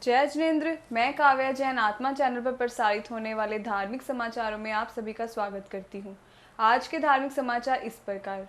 जय जिनेन्द्र। मैं काव्या जैन आत्मा चैनल पर प्रसारित होने वाले धार्मिक समाचारों में आप सभी का स्वागत करती हूँ। आज के धार्मिक समाचार इस प्रकार।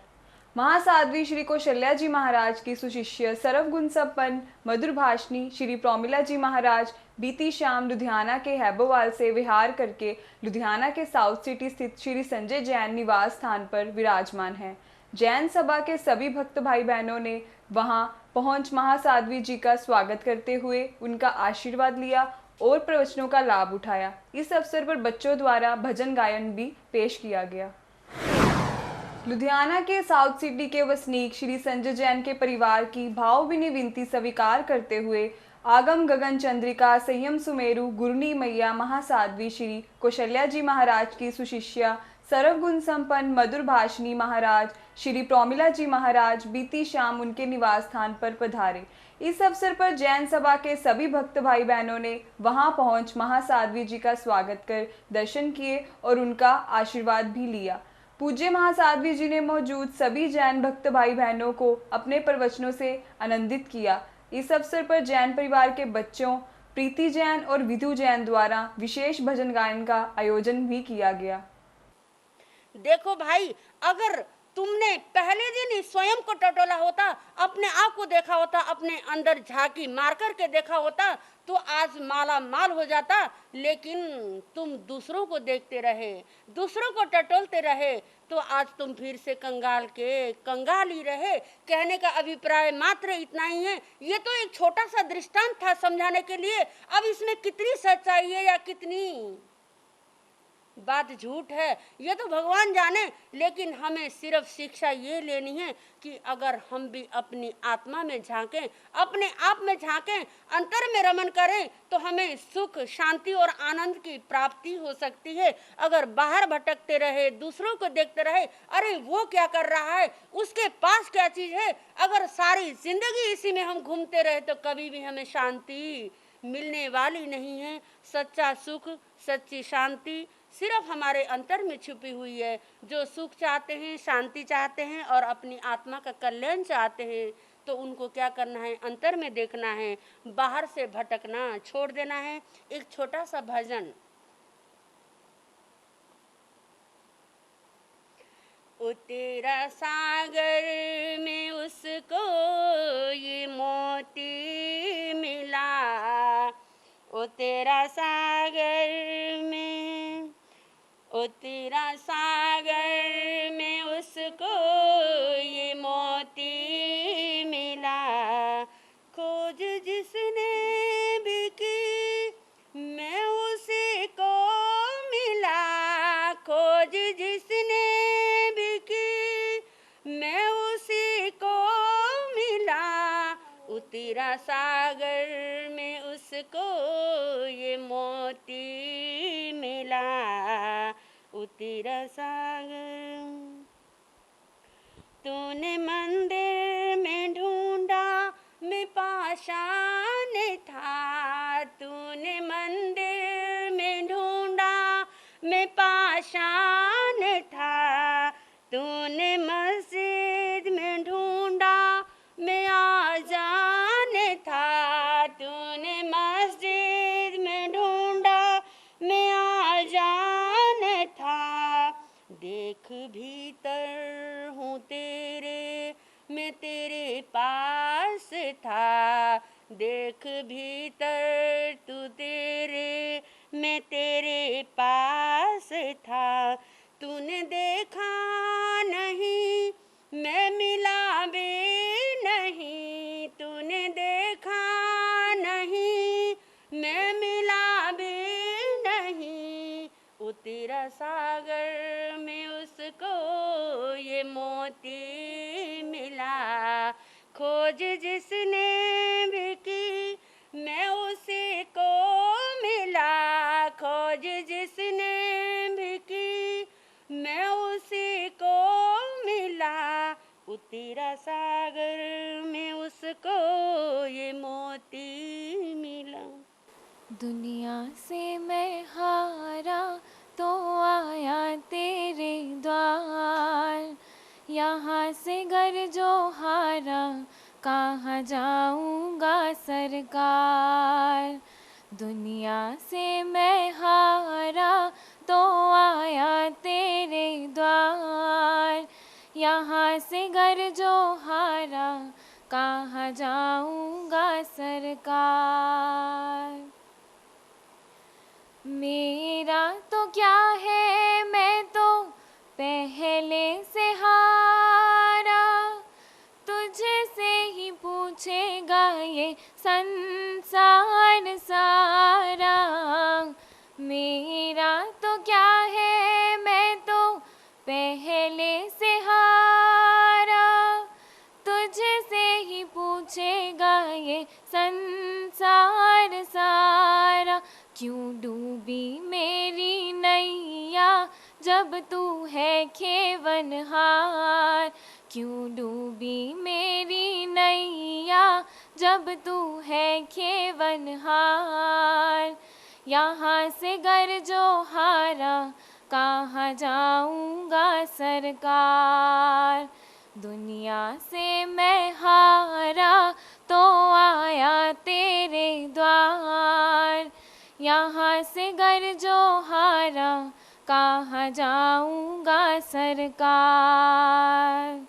महासाध्वी श्री कौशल्या जी महाराज की सुशिष्य सर्वगुण संपन्न मधुर भाषणी श्री प्रोमिला जी महाराज बीती शाम लुधियाना के हैबोवाल से विहार करके लुधियाना के साउथ सिटी स्थित श्री संजय जैन निवास स्थान पर विराजमान है। जैन सभा के सभी भक्त भाई बहनों ने वहां पहुंच महासाध्वी जी का स्वागत करते हुए उनका आशीर्वाद लिया और प्रवचनों का लाभ उठाया। इस अवसर पर बच्चों द्वारा भजन गायन भी पेश किया गया। लुधियाना के साउथ सिटी के वसनीक श्री संजय जैन के परिवार की भावभीनी विनती स्वीकार करते हुए आगम गगन चंद्रिका संयम सुमेरु गुरुनी मैया महासाध्वी श्री कौशल्या जी महाराज की सुशिष्या सर्वगुण संपन्न मधुर भाषणी महाराज श्री प्रोमिला जी महाराज बीती शाम उनके निवास स्थान पर पधारे। इस अवसर पर जैन सभा के सभी भक्त भाई बहनों ने वहां पहुंच महासाध्वी जी का स्वागत कर दर्शन किए और उनका आशीर्वाद भी लिया। पूज्य महासाध्वी जी ने मौजूद सभी जैन भक्त भाई बहनों को अपने प्रवचनों से आनंदित किया। इस अवसर पर जैन परिवार के बच्चों प्रीति जैन और विधु जैन द्वारा विशेष भजन गायन का आयोजन भी किया गया। देखो भाई, अगर तुमने पहले दिन ही स्वयं को टटोला होता, अपने आप को देखा होता, अपने अंदर झांकी मार करके देखा होता, तो आज माला माल हो जाता। लेकिन तुम दूसरों को देखते रहे, दूसरों को टटोलते रहे, तो आज तुम फिर से कंगाल ही रहे। कहने का अभिप्राय मात्र इतना ही है। ये तो एक छोटा सा दृष्टांत था समझाने के लिए। अब इसमें कितनी सच्चाई है या कितनी बात झूठ है, ये तो भगवान जाने। लेकिन हमें सिर्फ शिक्षा ये लेनी है कि अगर हम भी अपनी आत्मा में झांकें, अपने आप में झांकें, अंतर में रमन करें, तो हमें सुख, शांति और आनंद की प्राप्ति हो सकती है। अगर बाहर भटकते रहे, दूसरों को देखते रहे, अरे वो क्या कर रहा है, उसके पास क्या चीज है, अगर सारी जिंदगी इसी में हम घूमते रहे, तो कभी भी हमें शांति मिलने वाली नहीं है। सच्चा सुख, सच्ची शांति सिर्फ हमारे अंतर में छुपी हुई है। जो सुख चाहते हैं, शांति चाहते हैं और अपनी आत्मा का कल्याण चाहते हैं, तो उनको क्या करना है, अंतर में देखना है, बाहर से भटकना छोड़ देना है। एक छोटा सा भजन। ओ तेरा सागर में उसको ये मोती मिला, ओ तेरा सागर में, ओ तेरा सागर में उसको ये मोती मिला। खोज जिसने भी की मैं उसी को मिला, खोज जिसने भी की मैं उसी को मिला। ओ तेरा सागर में उसको ये मोती मिला, ओ तेरा सागर। तूने मंदिर में ढूंढा मैं पाषाण था, तूने मंदिर में ढूंढा मैं पाषाण था, तूने मस्जिद में ढूंढा मैं आजान था, तूने मस्जिद में ढूंढा मैं आजान था। देख भीतर हूँ तेरे, मैं तेरे पास था, देख भीतर तू तेरे, मैं तेरे पास था। तूने देखा नहीं मैं मिला भी नहीं, तूने देखा नहीं मैं मिला भी नहीं। ओ तेरा सागर में उसको ये मोती मिला। खोज जिसने भी की मैं उसी को मिला, खोज जिसने भी की मैं उसी को मिला। ओ तेरा सागर में उसको ये मोती मिला। दुनिया से मैं हारा तो आया तेरे द्वार, यहाँ से घर जो हारा कहाँ जाऊंगा सरकार। दुनिया से मैं हारा तो आया तेरे द्वार। यहाँ से घर जो हारा कहाँ जाऊंगा सरकार। मेरा तो क्या है, मैं तो पहले से हारा। तुझसे ही पूछेगा ये संसार सारा। मेरा तो क्या है, मैं तो पहले से हारा। तुझसे ही पूछेगा ये संसार सारा। क्यों डूबी मेरी नैया जब तू है खेवनहार। क्यों डूबी मेरी नैया जब तू है खेवनहार। यहाँ से घर जो हारा कहाँ जाऊंगा सरकार। दुनिया से मैं हारा तो आया तेरे द्वार। यहाँ से घर जो हारा कहाँ जाऊंगा सरकार।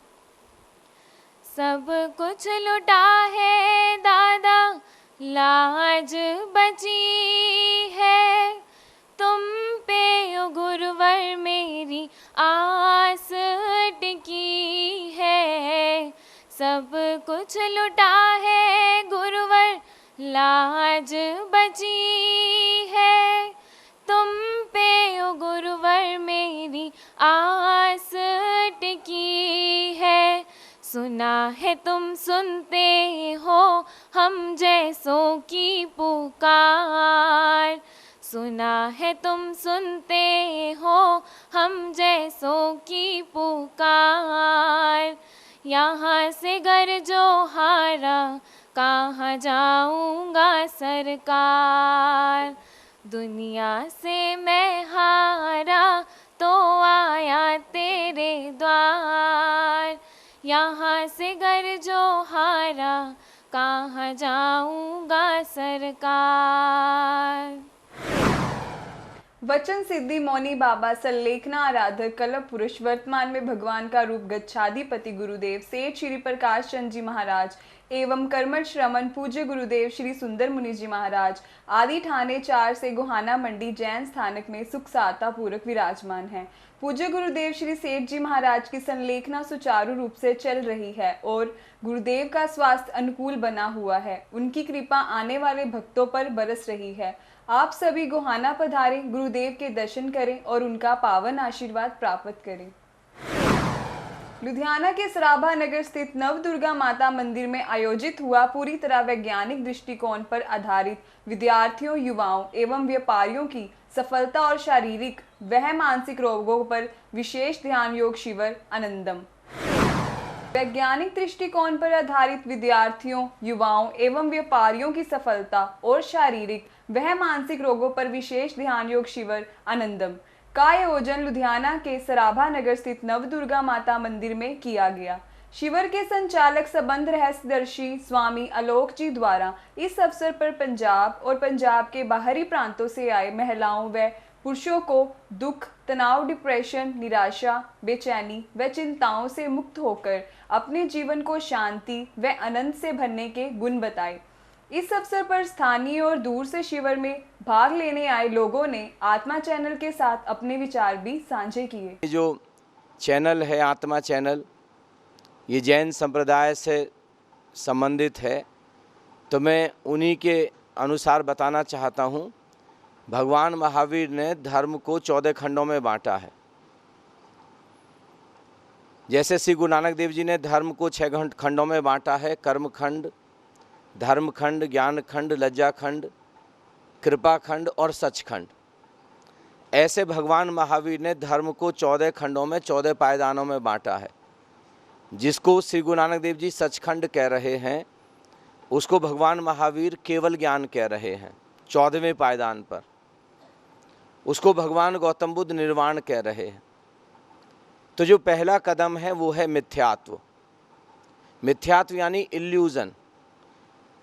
सब कुछ लुटा है दादा, लाज बची है। तुम पे ओ गुरुवर मेरी आस टिकी है। सब कुछ लुटा है गुरुवर, लाज बची है। तुम पे ओ गुरुवर मेरी आस टिकी है। सुना है तुम सुनते हो हम जैसों की पुकार। सुना है तुम सुनते हो हम जैसों की पुकार। यहाँ से घर जो हारा कहाँ जाऊंगा सरकार। दुनिया से मैं हारा तो आया तेरे द्वार। यहाँ से घर जो हारा कहाँ जाऊंगा सरकार। वचन सिद्धि मौनी बाबा संलेखना आराधक कलप पुरुष वर्तमान में भगवान का रूप गच्छाधिपति गुरुदेव सेठ श्री प्रकाश चंद जी महाराज एवं कर्मठ श्रमण पूज्य गुरुदेव श्री सुंदर मुनि जी महाराज आदि ठाणे 4 से गोहाना मंडी जैन स्थानक में सुख साता पूर्वक विराजमान हैं। पूज्य गुरुदेव श्री सेठ जी महाराज की संलेखना सुचारू रूप से चल रही है और गुरुदेव का स्वास्थ्य अनुकूल बना हुआ है। उनकी कृपा आने वाले भक्तों पर बरस रही है। आप सभी गोहाना पधारें, गुरुदेव के दर्शन करें और उनका पावन आशीर्वाद प्राप्त करें। लुधियाना के सराभा नगर स्थित नव दुर्गा माता मंदिर में आयोजित हुआ पूरी तरह वैज्ञानिक दृष्टिकोण पर आधारित विद्यार्थियों, युवाओं एवं व्यापारियों की सफलता और शारीरिक व मानसिक रोगों पर विशेष ध्यान योग शिविर आनंदम। वैज्ञानिक दृष्टिकोण पर आधारित विद्यार्थियों, युवाओं एवं व्यापारियों की सफलता और शारीरिक व मानसिक रोगों पर विशेष ध्यान योग शिविर आनंदम का आयोजन लुधियाना के सराभा नगर स्थित नव दुर्गा माता मंदिर में किया गया। शिविर के संचालक संबंध रहस्यदर्शी स्वामी आलोक जी द्वारा इस अवसर पर पंजाब और पंजाब के बाहरी प्रांतों से आए महिलाओं व पुरुषों को दुख, तनाव, डिप्रेशन, निराशा, बेचैनी व चिंताओं से मुक्त होकर अपने जीवन को शांति व आनंद से भरने के गुण बताए। इस अवसर पर स्थानीय और दूर से शिविर में भाग लेने आए लोगों ने आत्मा चैनल के साथ अपने विचार भी साझे किए। जो चैनल है आत्मा चैनल, ये जैन संप्रदाय से संबंधित है, तो मैं उन्हीं के अनुसार बताना चाहता हूँ। भगवान महावीर ने धर्म को 14 खंडों में बांटा है। जैसे श्री गुरु नानक देव जी ने धर्म को 6 खंडों में बांटा है, कर्म खंड, धर्म खंड, ज्ञान खंड, लज्जा खंड, कृपा खंड और सच खंड। ऐसे भगवान महावीर ने धर्म को 14 खंडों में 14 पायदानों में बांटा है। जिसको श्री गुरु नानक देव जी सचखंड कह रहे हैं, उसको भगवान महावीर केवल ज्ञान कह रहे हैं 14वें पायदान पर। उसको भगवान गौतम बुद्ध निर्वाण कह रहे हैं। तो जो पहला कदम है वो है मिथ्यात्व। मिथ्यात्व यानी इल्यूज़न।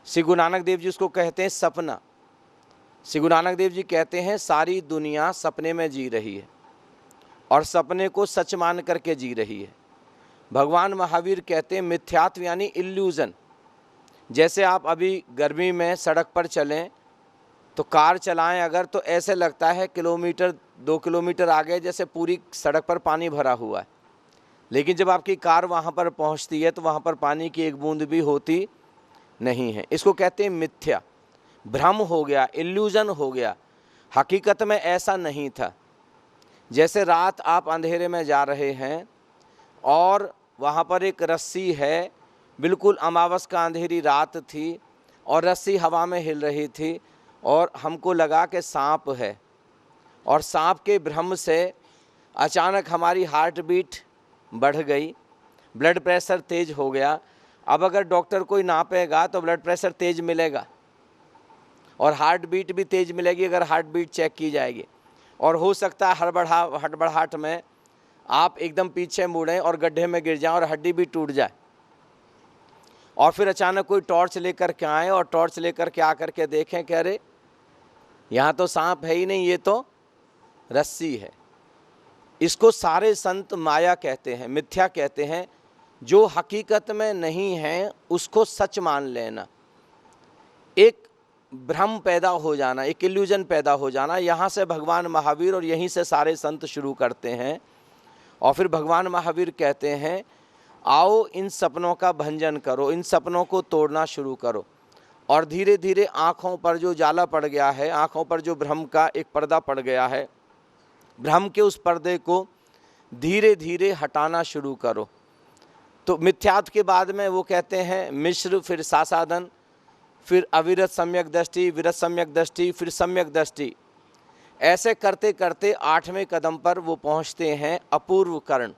श्री गुरु नानक देव जी उसको कहते हैं सपना। श्री गुरु नानक देव जी कहते हैं सारी दुनिया सपने में जी रही है और सपने को सच मान करके जी रही है। भगवान महावीर कहते हैं मिथ्यात्व यानी इल्यूज़न। जैसे आप अभी गर्मी में सड़क पर चलें तो कार चलाएं अगर, तो ऐसे लगता है किलोमीटर 2 किलोमीटर आगे जैसे पूरी सड़क पर पानी भरा हुआ है, लेकिन जब आपकी कार वहाँ पर पहुँचती है तो वहाँ पर पानी की एक बूंद भी होती नहीं है। इसको कहते हैं मिथ्या। भ्रम हो गया, इल्यूज़न हो गया, हकीकत में ऐसा नहीं था। जैसे रात आप अंधेरे में जा रहे हैं और वहाँ पर एक रस्सी है, बिल्कुल अमावस का अंधेरी रात थी और रस्सी हवा में हिल रही थी और हमको लगा कि सांप है, और सांप के भ्रम से अचानक हमारी हार्ट बीट बढ़ गई, ब्लड प्रेशर तेज़ हो गया। अब अगर डॉक्टर कोई नापेगा तो ब्लड प्रेशर तेज़ मिलेगा और हार्ट बीट भी तेज़ मिलेगी अगर हार्ट बीट चेक की जाएगी। और हो सकता है हड़बड़ाहट में आप एकदम पीछे मुड़ें और गड्ढे में गिर जाएं और हड्डी भी टूट जाए। और फिर अचानक कोई टॉर्च लेकर के आए और टॉर्च लेकर के आकर के देखें कि अरे यहाँ तो सांप है ही नहीं, ये तो रस्सी है। इसको सारे संत माया कहते हैं, मिथ्या कहते हैं। जो हकीकत में नहीं है उसको सच मान लेना, एक भ्रम पैदा हो जाना, एक इल्यूजन पैदा हो जाना। यहाँ से भगवान महावीर और यहीं से सारे संत शुरू करते हैं। और फिर भगवान महावीर कहते हैं आओ इन सपनों का भंजन करो, इन सपनों को तोड़ना शुरू करो। और धीरे धीरे आँखों पर जो जाला पड़ गया है, आँखों पर जो भ्रम का एक पर्दा पड़ गया है, भ्रम के उस पर्दे को धीरे धीरे हटाना शुरू करो। तो मिथ्यात्व के बाद में वो कहते हैं मिश्र, फिर सासादन, फिर अविरत सम्यक दृष्टि, विरत सम्यक दृष्टि, फिर सम्यक दृष्टि। ऐसे करते करते 8वें कदम पर वो पहुँचते हैं अपूर्व कर्ण,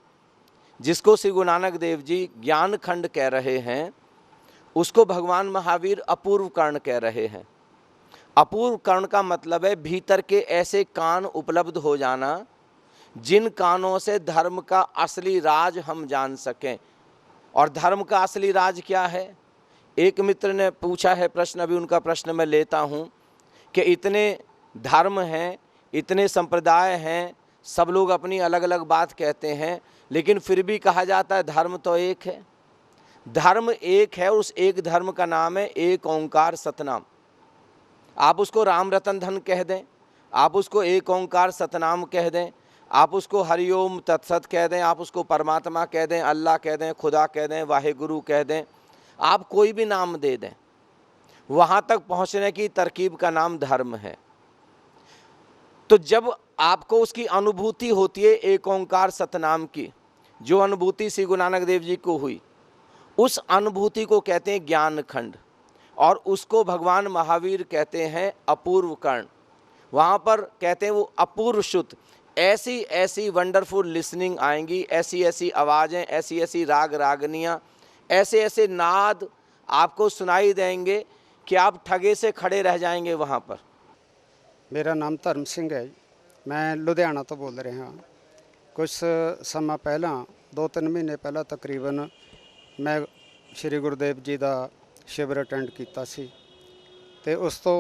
जिसको श्री गुरु नानक देव जी ज्ञान खंड कह रहे हैं, उसको भगवान महावीर अपूर्व कर्ण कह रहे हैं। अपूर्व कर्ण का मतलब है भीतर के ऐसे कान उपलब्ध हो जाना जिन कानों से धर्म का असली राज हम जान सकें। और धर्म का असली राज क्या है? एक मित्र ने पूछा है प्रश्न, अभी उनका प्रश्न मैं लेता हूँ कि इतने धर्म हैं, इतने संप्रदाय हैं, सब लोग अपनी अलग अलग बात कहते हैं, लेकिन फिर भी कहा जाता है धर्म तो एक है। धर्म एक है और उस एक धर्म का नाम है एक ओंकार सतनाम। आप उसको राम रतन धन कह दें, आप उसको एक ओंकार सतनाम कह दें, आप उसको हरिओम तत्सत कह दें, आप उसको परमात्मा कह दें, अल्लाह कह दें, खुदा कह दें, वाहेगुरु कह दें, आप कोई भी नाम दे दें, वहाँ तक पहुँचने की तरकीब का नाम धर्म है। तो जब आपको उसकी अनुभूति होती है एक ओंकार सतनाम की, जो अनुभूति श्री गुरु नानक देव जी को हुई, उस अनुभूति को कहते हैं ज्ञान खंड और उसको भगवान महावीर कहते हैं अपूर्व कर्ण। वहाँ पर कहते हैं वो अपूर्व शुद्ध, ऐसी ऐसी वंडरफुल लिसनिंग आएंगी, ऐसी ऐसी आवाज़ें, ऐसी ऐसी राग रागनियाँ, ऐसे ऐसे नाद आपको सुनाई देंगे कि आप ठगे से खड़े रह जाएंगे वहाँ पर। मेरा नाम धर्म सिंह है, मैं लुधियाना तो बोल रहा हाँ। कुछ समा पहला 2-3 महीने पहला तकरीबन मैं श्री गुरुदेव जी का शिविर अटेंड किया सी ते उस तो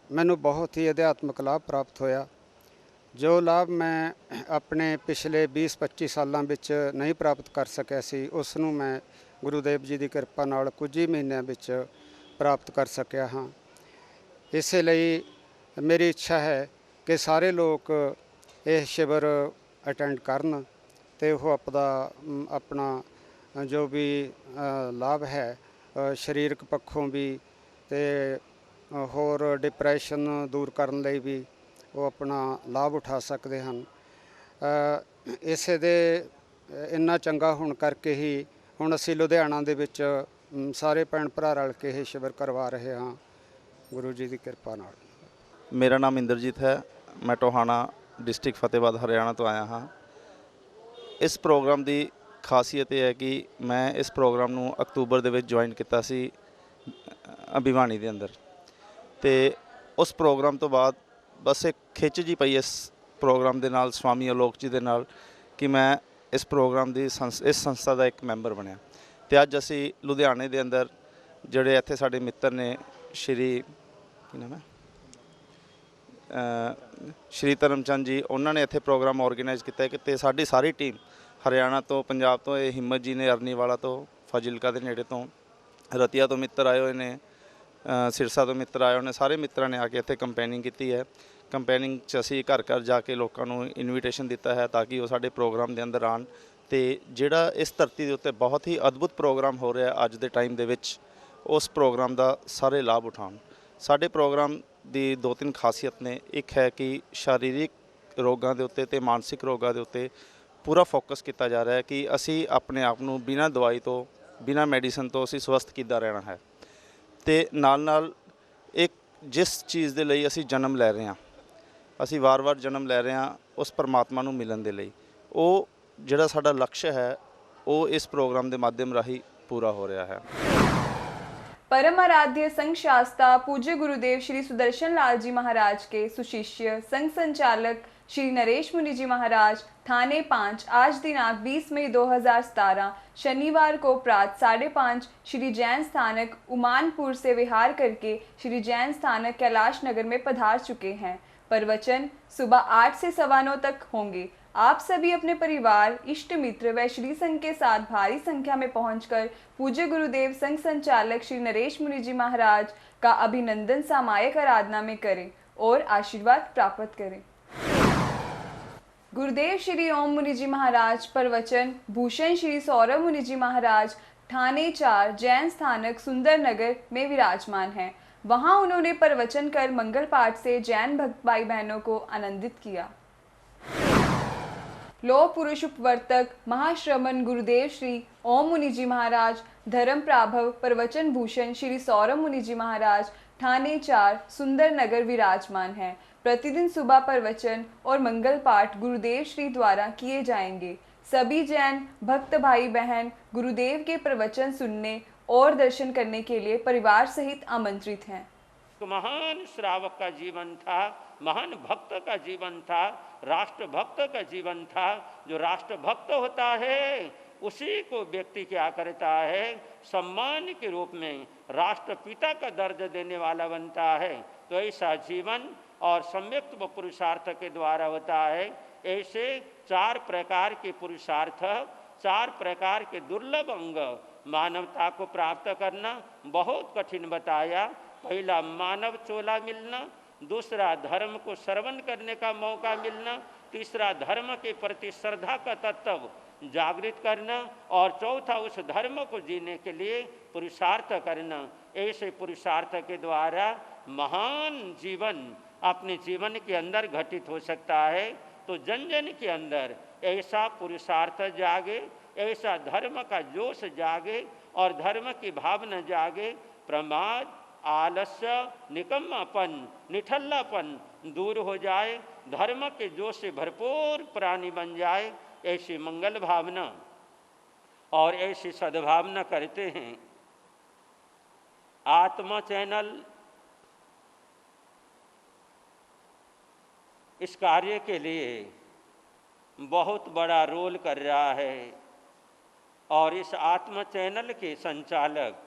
मैनू बहुत ही अध्यात्मक लाभ प्राप्त होया। जो लाभ मैं अपने पिछले 20-25 सालों विच नहीं प्राप्त कर सकिया सी, उसनू मैं गुरुदेव जी की कृपा नाल कुछ ही महीनों विच प्राप्त कर सकिया हाँ। इसलिए मेरी इच्छा है कि सारे लोग ये शिविर अटेंड करन ते वो अपना जो भी लाभ है शरीरक पक्षों भी ते होर डिप्रैशन दूर करने लई भी वो अपना लाभ उठा सकते हैं। इसे दे इन्ना चंगा होने करके ही हुण असीं लुधियाना दे विच सारे भैण भरा रल के ही शिविर करवा रहे हाँ गुरु जी की कृपा नाल। मेरा नाम इंद्रजीत है, मैं टोहाना डिस्ट्रिक्ट फतेहाबाद हरियाणा तो आया हाँ। इस प्रोग्राम की खासियत यह है कि मैं इस प्रोग्राम नूं अक्तूबर दे विच ज्वाइन किया सी भिवानी दे अंदर, ते उस प्रोग्राम तो बाद बस एक खिच जी पई इस प्रोग्राम दे नाल, स्वामी आलोक जी दे नाल, कि मैं इस प्रोग्राम की इस संस्था का एक मैंबर बनया। ਤੇ ਅੱਜ ਅਸੀਂ ਲੁਧਿਆਣੇ ਦੇ ਅੰਦਰ ਜਿਹੜੇ ਇੱਥੇ ਸਾਡੇ ਮਿੱਤਰ ਨੇ ਸ਼੍ਰੀ ਕੀ ਨਾਮ ਹੈ ਸ਼੍ਰੀ ਧਰਮਚੰਦ ਜੀ, ਉਹਨਾਂ ਨੇ ਇੱਥੇ ਪ੍ਰੋਗਰਾਮ ਆਰਗੇਨਾਈਜ਼ ਕੀਤਾ ਕਿ ਤੇ ਸਾਡੀ ਸਾਰੀ ਟੀਮ ਹਰਿਆਣਾ ਤੋਂ, ਪੰਜਾਬ ਤੋਂ, ਇਹ ਹਿੰਮਤ ਜੀ ਨੇ ਅਰਨੀਵਾਲਾ ਤੋਂ, ਫਾਜ਼ਿਲਕਾ ਦੇ ਨੇੜੇ ਤੋਂ, ਰਤੀਆ ਤੋਂ ਮਿੱਤਰ ਆਏ ਹੋਏ ਨੇ, ਸਿਰਸਾ ਤੋਂ ਮਿੱਤਰ ਆਏ ਹੋਏ ਨੇ। ਸਾਰੇ ਮਿੱਤਰਾਂ ਨੇ ਆ ਕੇ ਇੱਥੇ ਕੰਪੇਨਿੰਗ ਕੀਤੀ ਹੈ। ਕੰਪੇਨਿੰਗ 'ਚ ਅਸੀਂ ਘਰ ਘਰ ਜਾ ਕੇ ਲੋਕਾਂ ਨੂੰ ਇਨਵੀਟੇਸ਼ਨ ਦਿੱਤਾ ਹੈ ਤਾਂ ਕਿ ਉਹ ਸਾਡੇ ਪ੍ਰੋਗਰਾਮ ਦੇ ਅੰਦਰ ਆਉਣ, ਤੇ ਜਿਹੜਾ ਇਸ ਧਰਤੀ ਦੇ ਉੱਤੇ ਬਹੁਤ ਹੀ ਅਦਭੁਤ ਪ੍ਰੋਗਰਾਮ ਹੋ ਰਿਹਾ ਅੱਜ ਦੇ ਟਾਈਮ ਦੇ ਵਿੱਚ, ਉਸ ਪ੍ਰੋਗਰਾਮ ਦਾ ਸਾਰੇ ਲਾਭ ਉਠਾਉਣ। ਸਾਡੇ ਪ੍ਰੋਗਰਾਮ ਦੀ 2-3 ਖਾਸੀਅਤ ਨੇ। ਇੱਕ ਹੈ ਕਿ ਸਰੀਰਕ ਰੋਗਾਂ ਦੇ ਉੱਤੇ ਤੇ ਮਾਨਸਿਕ ਰੋਗਾਂ ਦੇ ਉੱਤੇ ਪੂਰਾ ਫੋਕਸ ਕੀਤਾ ਜਾ ਰਿਹਾ ਹੈ ਕਿ ਅਸੀਂ ਆਪਣੇ ਆਪ ਨੂੰ ਬਿਨਾਂ ਦਵਾਈ ਤੋਂ, ਬਿਨਾਂ ਮੈਡੀਸਨ ਤੋਂ ਅਸੀਂ ਸਵਸਥ ਕਿੱਦਾਂ ਰਹਿਣਾ ਹੈ। ਤੇ ਨਾਲ ਨਾਲ ਇੱਕ ਜਿਸ ਚੀਜ਼ ਦੇ ਲਈ ਅਸੀਂ ਜਨਮ ਲੈ ਰਹੇ ਹਾਂ, ਅਸੀਂ ਵਾਰ-ਵਾਰ ਜਨਮ ਲੈ ਰਹੇ ਹਾਂ ਉਸ ਪਰਮਾਤਮਾ ਨੂੰ ਮਿਲਣ ਦੇ ਲਈ, ਉਹ ਜਿਹੜਾ ਸਾਡਾ ਲਕਸ਼ ਹੈ ਉਹ ਇਸ ਪ੍ਰੋਗਰਾਮ ਦੇ ਮਾਧਿਅਮ ਰਾਹੀਂ ਪੂਰਾ ਹੋ ਰਿਹਾ ਹੈ। परम आराध्य संघ शास्ता पूज्य गुरुदेव श्री सुदर्शन लाल जी महाराज के सुशिष्य संघ संचालक श्री नरेश मुनि जी महाराज थाने 5 आज दिनांक 20 मई 2017 शनिवार को प्रातः 5:30 श्री जैन स्थानक उमानपुर से विहार करके श्री जैन स्थानक कैलाश नगर में पधार चुके हैं। प्रवचन सुबह 8 से 9:15 तक होंगे। आप सभी अपने परिवार, इष्ट मित्र व श्री संघ के साथ भारी संख्या में पहुंचकर पूज्य गुरुदेव संघ संचालक श्री नरेश मुनि जी महाराज का अभिनंदन सामायिक आराधना में करें और आशीर्वाद प्राप्त करें। गुरुदेव श्री ओम मुनि जी महाराज प्रवचन भूषण श्री सौरभ मुनि जी महाराज थाने 4 जैन स्थानक सुंदर नगर में विराजमान हैं। वहां उन्होंने प्रवचन कर मंगल पाठ से जैन भक्त भाई बहनों को आनंदित किया। लौह पुरुष उपवर्तक महाश्रमण गुरुदेव श्री ओम मुनि जी महाराज धर्म प्राभव प्रवचन भूषण श्री सौरभ मुनि जी महाराज थाने 4 सुंदर नगर विराजमान हैं। प्रतिदिन सुबह प्रवचन और मंगल पाठ गुरुदेव श्री द्वारा किए जाएंगे। सभी जैन भक्त भाई बहन गुरुदेव के प्रवचन सुनने और दर्शन करने के लिए परिवार सहित आमंत्रित हैं। महान श्रावक का जीवन था, महान भक्त का जीवन था, राष्ट्र भक्त का जीवन था। जो राष्ट्र भक्त होता है उसी को व्यक्ति क्या करता है, सम्मान के रूप में राष्ट्रपिता का दर्जा देने वाला बनता है। तो ऐसा जीवन और सम्यक्त व पुरुषार्थ के द्वारा होता है। ऐसे 4 प्रकार के पुरुषार्थ, 4 प्रकार के दुर्लभ अंग मानवता को प्राप्त करना बहुत कठिन बताया। पहला मानव चोला मिलना, दूसरा धर्म को श्रवण करने का मौका मिलना, तीसरा धर्म के प्रति श्रद्धा का तत्व जागृत करना और चौथा उस धर्म को जीने के लिए पुरुषार्थ करना। ऐसे पुरुषार्थ के द्वारा महान जीवन अपने जीवन के अंदर घटित हो सकता है। तो जन जन के अंदर ऐसा पुरुषार्थ जागे, ऐसा धर्म का जोश जागे और धर्म की भावना जागे। प्रमाद, आलस्य, निकम्मापन, निठल्लापन दूर हो जाए, धर्म के जोश से भरपूर प्राणी बन जाए। ऐसी मंगल भावना और ऐसी सद्भावना करते हैं। आत्मा चैनल इस कार्य के लिए बहुत बड़ा रोल कर रहा है और इस आत्मा चैनल के संचालक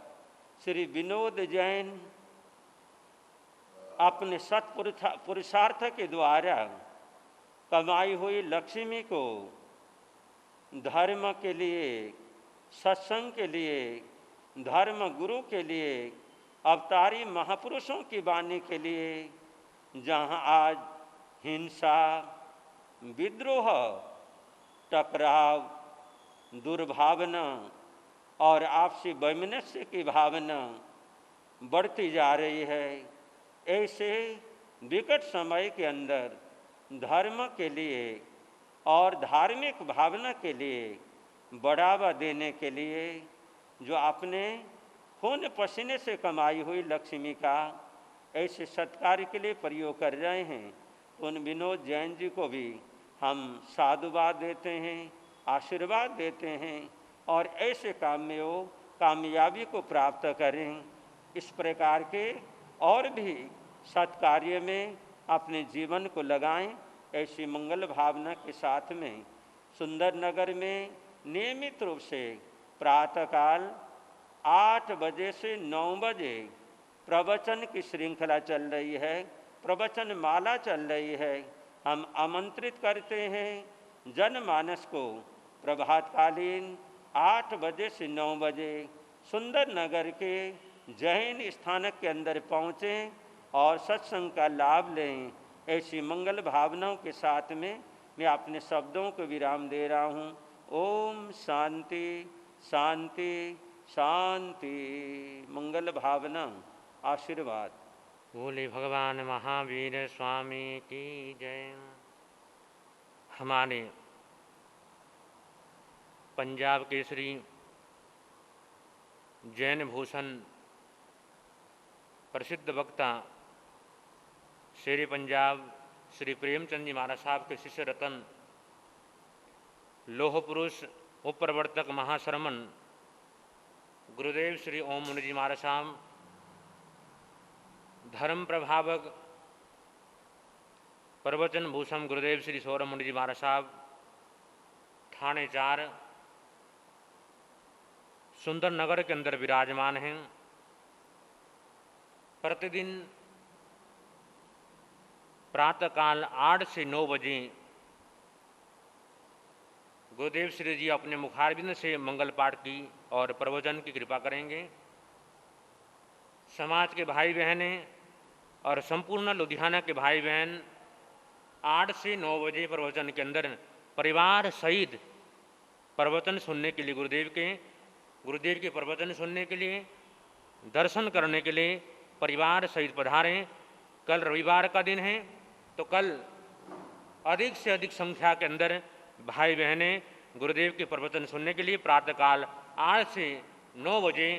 श्री विनोद जैन अपने पुरुषार्थ के द्वारा कमाई हुई लक्ष्मी को धर्म के लिए, सत्संग के लिए, धर्म गुरु के लिए, अवतारी महापुरुषों की वाणी के लिए, जहाँ आज हिंसा, विद्रोह, टकराव, दुर्भावना और आपसी वैमनस्य की भावना बढ़ती जा रही है। ऐसे विकट समय के अंदर धर्म के लिए और धार्मिक भावना के लिए बढ़ावा देने के लिए जो अपने खून पसीने से कमाई हुई लक्ष्मी का ऐसे सत्कार के लिए प्रयोग कर रहे हैं, तो उन विनोद जैन जी को भी हम साधुवाद देते हैं, आशीर्वाद देते हैं और ऐसे काम में वो कामयाबी को प्राप्त करें। इस प्रकार के और भी सत्कार्य में अपने जीवन को लगाएं। ऐसी मंगल भावना के साथ में सुंदर नगर में नियमित रूप से प्रातःकाल 8 बजे से 9 बजे प्रवचन की श्रृंखला चल रही है, प्रवचन माला चल रही है। हम आमंत्रित करते हैं जनमानस को प्रभातकालीन 8 बजे से 9 बजे सुंदर नगर के जैन स्थानक के अंदर पहुँचें और सत्संग का लाभ लें। ऐसी मंगल भावनाओं के साथ में मैं अपने शब्दों को विराम दे रहा हूँ। ओम शांति शांति शांति। मंगल भावना आशीर्वाद। बोले भगवान महावीर स्वामी की जय। हमारे पंजाब केसरी जैन भूषण प्रसिद्ध वक्ता शेर पंजाब श्री प्रेमचंद जी महाराज साहब के शिष्य रतन लोह पुरुष उपप्रवर्तक महाश्रमण गुरुदेव श्री ओम मुनि जी महाराज साहब, धर्म प्रभावक प्रवचन भूषण गुरुदेव श्री सौरभ मुनि जी महाराज साहब, ठाणे 4 सुंदर नगर के अंदर विराजमान हैं। प्रतिदिन प्रातःकाल 8 से 9 बजे गुरुदेव श्री जी अपने मुखारबिंद से मंगल पाठ की और प्रवचन की कृपा करेंगे। समाज के भाई बहनें और संपूर्ण लुधियाना के भाई बहन 8 से 9 बजे प्रवचन के अंदर परिवार सहित प्रवचन सुनने के लिए गुरुदेव के प्रवचन सुनने के लिए, दर्शन करने के लिए परिवार सहित पधारें। कल रविवार का दिन है, तो कल अधिक से अधिक संख्या के अंदर भाई बहनें गुरुदेव के प्रवचन सुनने के लिए प्रातःकाल 8 से 9 बजे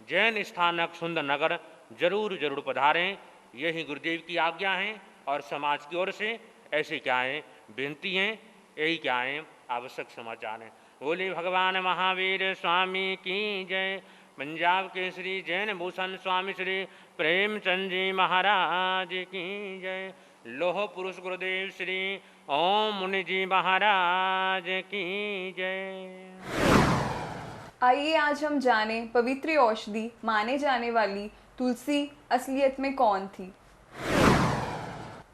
जैन स्थानक सुंदर नगर जरूर पधारें। यही गुरुदेव की आज्ञा है और समाज की ओर से ऐसे क्या है बेनती हैं, यही क्या है आवश्यक समाचार हैं। बोले भगवान महावीर स्वामी की जय। पंजाब के श्री जैन भूषण स्वामी श्री प्रेमचंद जी महाराज की जय। लोह पुरुष गुरुदेव श्री ओम मुनि जी महाराज की जय। आइए आज हम जाने पवित्र औषधि माने जाने वाली तुलसी असलियत में कौन थी।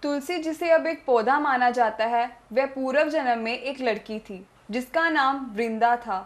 तुलसी, जिसे अब एक पौधा माना जाता है, वह पूर्व जन्म में एक लड़की थी जिसका नाम वृंदा था।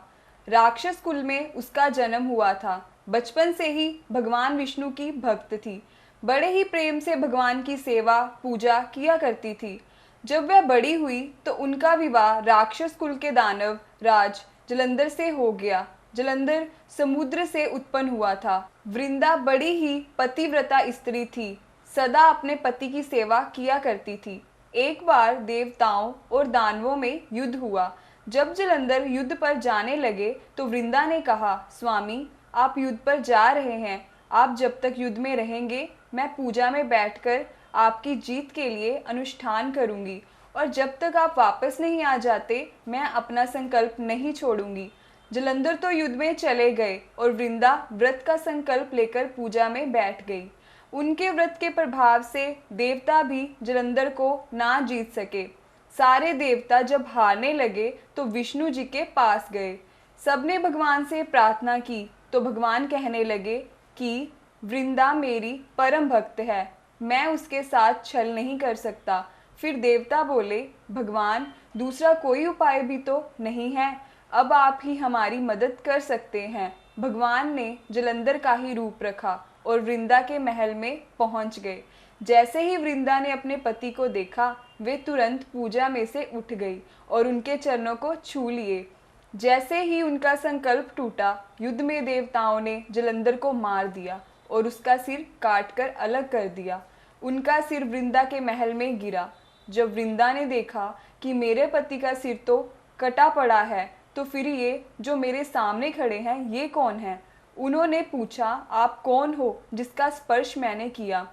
राक्षस कुल में उसका जन्म हुआ था। बचपन से ही भगवान विष्णु की भक्त थी। बड़े ही प्रेम से भगवान की सेवा पूजा किया करती थी। जब वह बड़ी हुई तो उनका विवाह राक्षस कुल के दानव राज जलंधर से हो गया। जलंधर समुद्र से उत्पन्न हुआ था। वृंदा बड़ी ही पतिव्रता स्त्री थी, सदा अपने पति की सेवा किया करती थी। एक बार देवताओं और दानवों में युद्ध हुआ। जब जलंधर युद्ध पर जाने लगे तो वृंदा ने कहा, स्वामी आप युद्ध पर जा रहे हैं, आप जब तक युद्ध में रहेंगे मैं पूजा में बैठकर आपकी जीत के लिए अनुष्ठान करूंगी, और जब तक आप वापस नहीं आ जाते मैं अपना संकल्प नहीं छोड़ूंगी। जलंधर तो युद्ध में चले गए और वृंदा व्रत का संकल्प लेकर पूजा में बैठ गई। उनके व्रत के प्रभाव से देवता भी जलंधर को ना जीत सके। सारे देवता जब हारने लगे तो विष्णु जी के पास गए। सबने भगवान से प्रार्थना की तो भगवान कहने लगे कि वृंदा मेरी परम भक्त है, मैं उसके साथ छल नहीं कर सकता। फिर देवता बोले, भगवान दूसरा कोई उपाय भी तो नहीं है, अब आप ही हमारी मदद कर सकते हैं। भगवान ने जलंधर का ही रूप रखा और वृंदा के महल में पहुंच गए। जैसे ही वृंदा ने अपने पति को देखा, वे तुरंत पूजा में से उठ गई और उनके चरणों को छू लिए। जैसे ही उनका संकल्प टूटा, युद्ध में देवताओं ने जलंधर को मार दिया और उसका सिर काटकर अलग कर दिया। उनका सिर वृंदा के महल में गिरा। जब वृंदा ने देखा कि मेरे पति का सिर तो कटा पड़ा है, तो फिर ये जो मेरे सामने खड़े हैं ये कौन है? उन्होंने पूछा, आप कौन हो जिसका स्पर्श मैंने किया?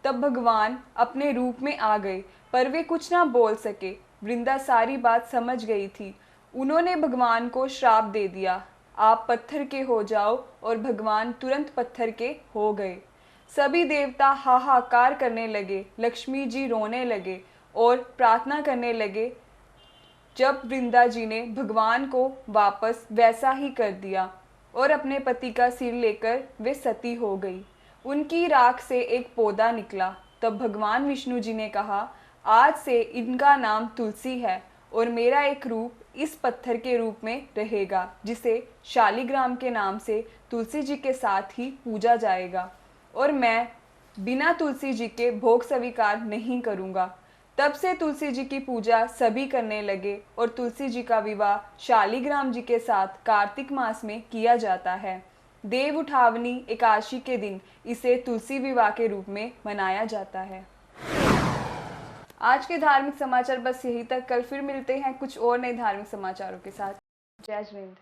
तब भगवान अपने रूप में आ गए, पर वे कुछ ना बोल सके। वृंदा सारी बात समझ गई थी। उन्होंने भगवान को श्राप दे दिया, आप पत्थर के हो जाओ, और भगवान तुरंत पत्थर के हो गए। सभी देवता हाहाकार करने लगे, लक्ष्मी जी रोने लगे और प्रार्थना करने लगे। जब वृंदा जी ने भगवान को वापस वैसा ही कर दिया। और अपने पति का सिर लेकर वे सती हो गई। उनकी राख से एक पौधा निकला। तब भगवान विष्णु जी ने कहा, आज से इनका नाम तुलसी है और मेरा एक रूप इस पत्थर के रूप में रहेगा, जिसे शालिग्राम के नाम से तुलसी जी के साथ ही पूजा जाएगा और मैं बिना तुलसी जी के भोग स्वीकार नहीं करूँगा। तब से तुलसी जी की पूजा सभी करने लगे और तुलसी जी का विवाह शालिग्राम जी के साथ कार्तिक मास में किया जाता है। देव उठावनी एकादशी के दिन इसे तुलसी विवाह के रूप में मनाया जाता है। आज के धार्मिक समाचार बस यहीं तक। कल फिर मिलते हैं कुछ और नए धार्मिक समाचारों के साथ। जय श्री हिंद।